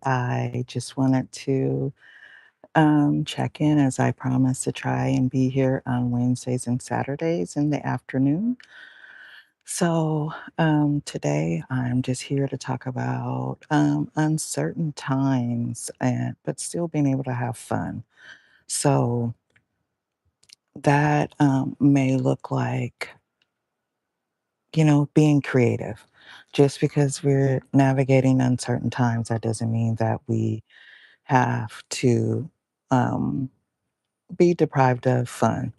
I just wanted to check in as I promised to try and be here on Wednesdays and Saturdays in the afternoon. Today I'm just here to talk about uncertain times and but still being able to have fun. So that may look like, being creative. Just because we're navigating uncertain times, that doesn't mean that we have to um, be deprived of fun.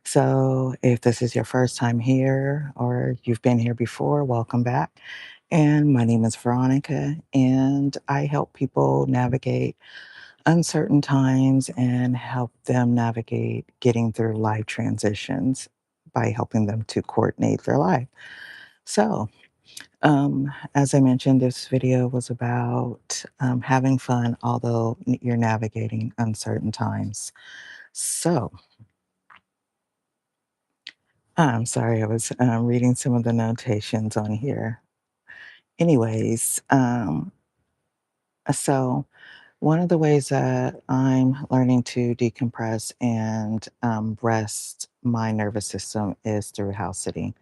So, if this is your first time here or you've been here before, welcome back. And my name is Veronica, and I help people navigate uncertain times and help them navigate getting through life transitions by helping them to coordinate their life. So, as I mentioned, this video was about having fun, although you're navigating uncertain times. So, I'm sorry, I was reading some of the notations on here. Anyways, so one of the ways that I'm learning to decompress and rest my nervous system is through house sitting.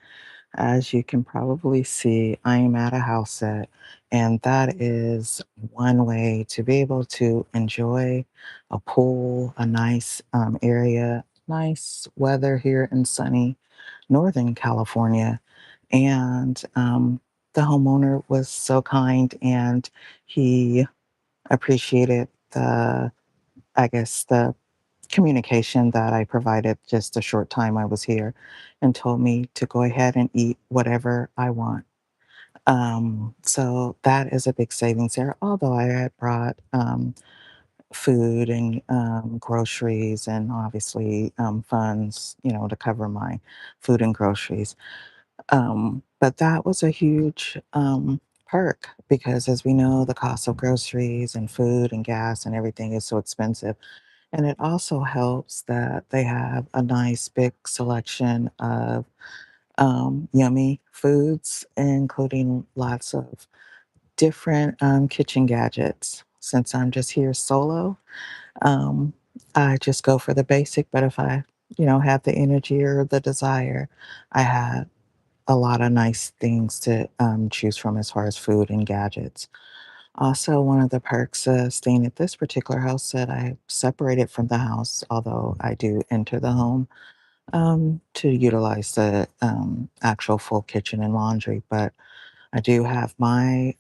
As you can probably see, I am at a house sit, and that is one way to be able to enjoy a pool, a nice area, nice weather here in sunny Northern California. And the homeowner was so kind and he appreciated the communication that I provided just a short time I was here and told me to go ahead and eat whatever I want. So that is a big savings there. Although I had brought food and groceries and obviously funds, to cover my food and groceries. But that was a huge perk because, as we know, the cost of groceries and food and gas and everything is so expensive. And it also helps that they have a nice big selection of yummy foods, including lots of different kitchen gadgets. Since I'm just here solo, um, I just go for the basic. But if I, have the energy or the desire, I have a lot of nice things to choose from as far as food and gadgets. Also, one of the perks of staying at this particular house that I separated from the house, although I do enter the home to utilize the actual full kitchen and laundry. But I do have my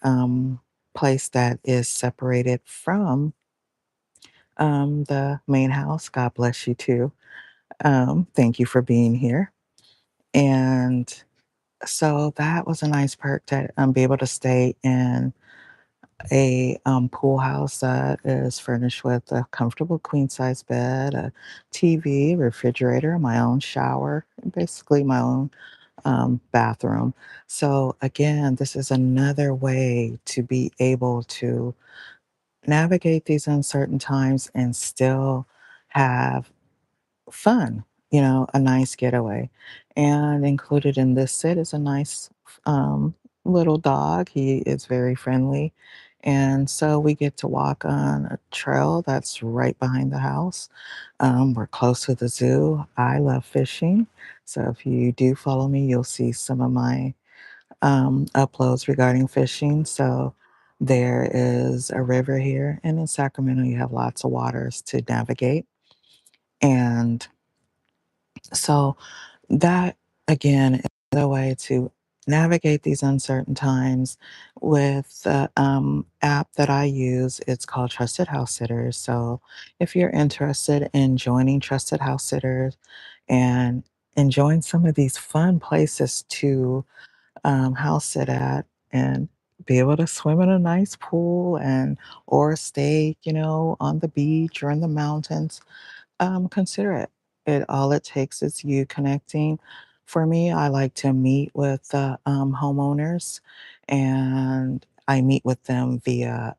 place that is separated from the main house. God bless you too. Thank you for being here. And so that was a nice perk to be able to stay in a pool house that is furnished with a comfortable queen size bed, a TV, refrigerator, my own shower, and basically my own bathroom. So, again, this is another way to be able to navigate these uncertain times and still have fun, a nice getaway. And included in this set is a nice little dog. He is very friendly. And so we get to walk on a trail that's right behind the house. We're close to the zoo. I love fishing. So if you do follow me, you'll see some of my uploads regarding fishing. So there is a river here, and in Sacramento, you have lots of waters to navigate. And so that again is another way to navigate these uncertain times with the app that I use. It's called Trusted House Sitters. So if you're interested in joining Trusted House Sitters and enjoying some of these fun places to house sit at and be able to swim in a nice pool and or stay, on the beach or in the mountains, consider it. All it takes is you connecting. For me, I like to meet with the homeowners, and I meet with them via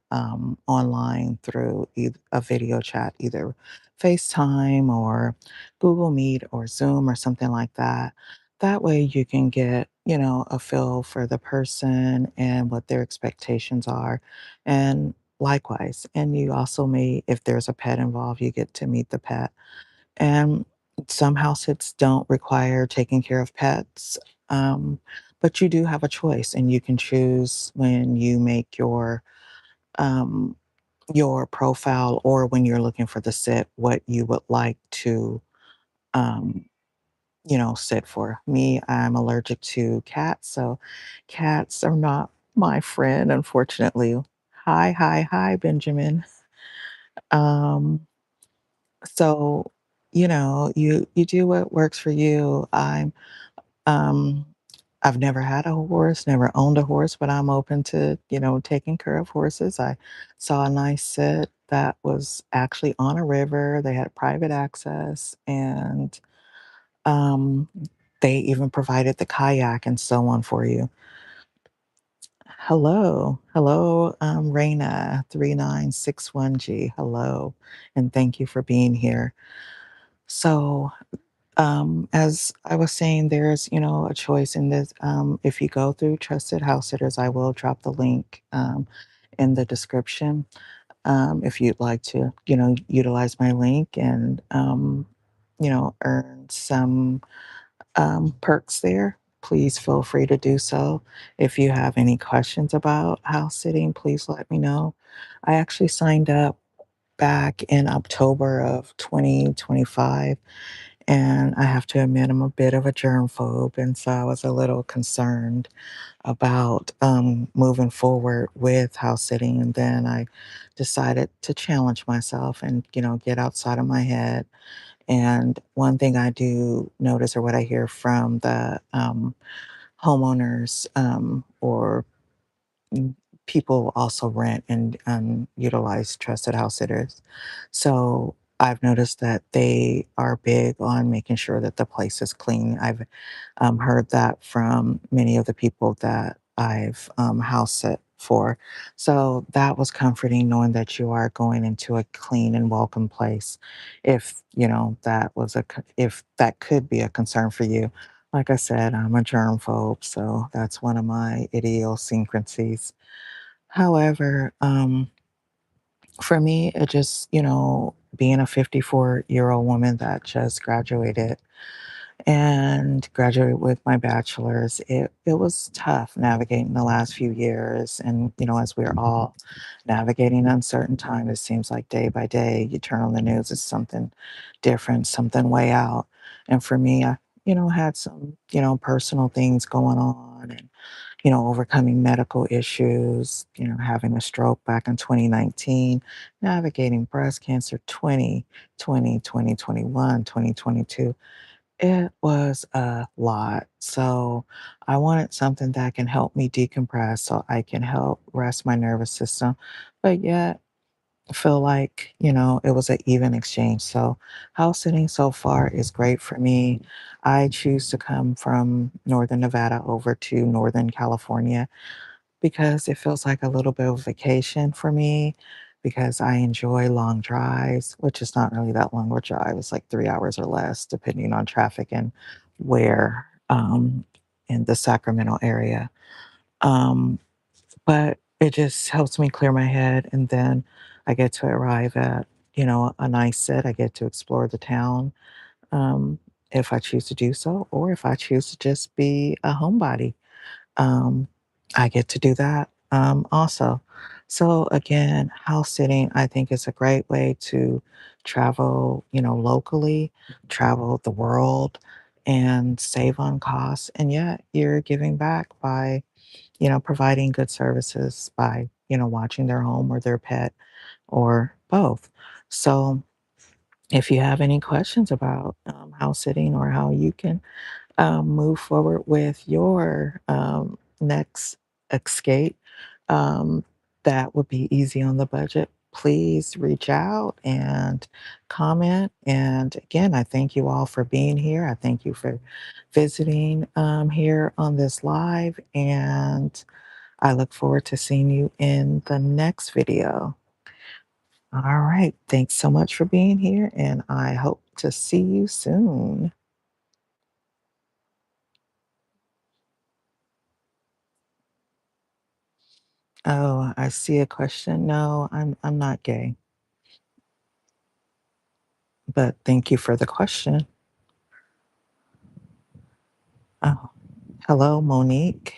online through a video chat, either FaceTime or Google Meet or Zoom or something like that. That way, you can get a feel for the person and what their expectations are, and likewise. And you also may, if there's a pet involved, you get to meet the pet. And some house sits don't require taking care of pets, um, but you do have a choice, and you can choose when you make um, your profile or when you're looking for the sit what you would like to um, sit for. Me, I'm allergic to cats, so cats are not my friend, unfortunately. Hi, hi, hi, Benjamin. Um, so, you do what works for you. Um, I've never had a horse, never owned a horse, but I'm open to, taking care of horses. I saw a nice sit that was actually on a river. They had private access, and um, they even provided the kayak and so on for you. Hello. Hello, Raina 3961G. Hello. And thank you for being here. So, as I was saying, there's, a choice in this. If you go through Trusted House Sitters, I will drop the link in the description. If you'd like to, utilize my link and, earn some perks there, please feel free to do so. If you have any questions about house sitting, please let me know. I actually signed up back in October of 2025, and I have to admit I'm a bit of a germphobe, and so I was a little concerned about moving forward with house sitting. And then I decided to challenge myself and, get outside of my head. And one thing I do notice, or what I hear from the homeowners, or mm, people also rent and utilize trusted house sitters. So I've noticed that they are big on making sure that the place is clean. I've heard that from many of the people that I've house sit for. So that was comforting knowing that you are going into a clean and welcome place. If, if that could be a concern for you. Like I said, I'm a germphobe, so that's one of my idiosyncrasies. However, for me, it just, being a 54-year-old woman that just graduated and graduated with my bachelor's, it was tough navigating the last few years. And, as we're all navigating uncertain time, it seems like day by day, you turn on the news, it's something different, something way out. And for me, I, had some, personal things going on, and, overcoming medical issues, having a stroke back in 2019, navigating breast cancer 2020, 2021, 2022. It was a lot. So I wanted something that can help me decompress so I can help rest my nervous system, but yet feel like, it was an even exchange. So house sitting so far is great for me. I choose to come from Northern Nevada over to Northern California because it feels like a little bit of vacation for me because I enjoy long drives, which is not really that long of a drive. It's like 3 hours or less, depending on traffic and where in the Sacramento area. Um, but it just helps me clear my head. And then I get to arrive at, a nice set. I get to explore the town if I choose to do so, or if I choose to just be a homebody. um, I get to do that also. So again, house sitting, I think, is a great way to travel, locally, travel the world, and save on costs. And yet you're giving back by, providing good services by, watching their home or their pet or both. So if you have any questions about house sitting or how you can move forward with your next escape that would be easy on the budget, please reach out and comment. And again, I thank you all for being here. I thank you for visiting here on this live. And I look forward to seeing you in the next video. All right. Thanks so much for being here. And I hope to see you soon. Oh, I see a question. No, I'm not gay, but thank you for the question. Oh, hello, Monique.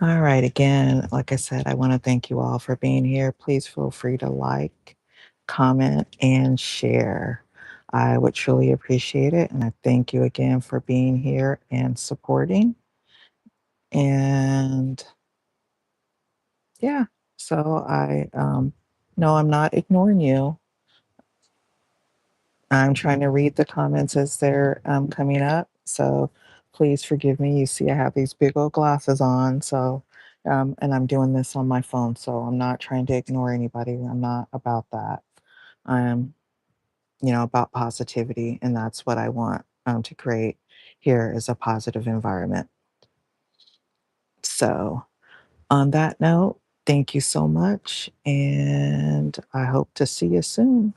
All right, again, like I said, I want to thank you all for being here. Please feel free to like, comment, and share. I would truly appreciate it. And I thank you again for being here and supporting. And yeah, so no, I'm not ignoring you. I'm trying to read the comments as they're coming up. So please forgive me. You see, I have these big old glasses on. And I'm doing this on my phone. So I'm not trying to ignore anybody. I'm not about that. I'm, about positivity. And that's what I want to create here is a positive environment. So on that note, thank you so much. And I hope to see you soon.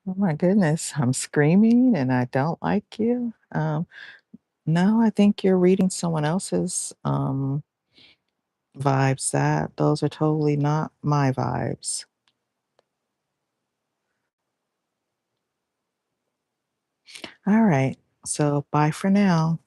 Oh my goodness, I'm screaming and I don't like you. No, I think you're reading someone else's vibes. That those are totally not my vibes. All right. So bye for now.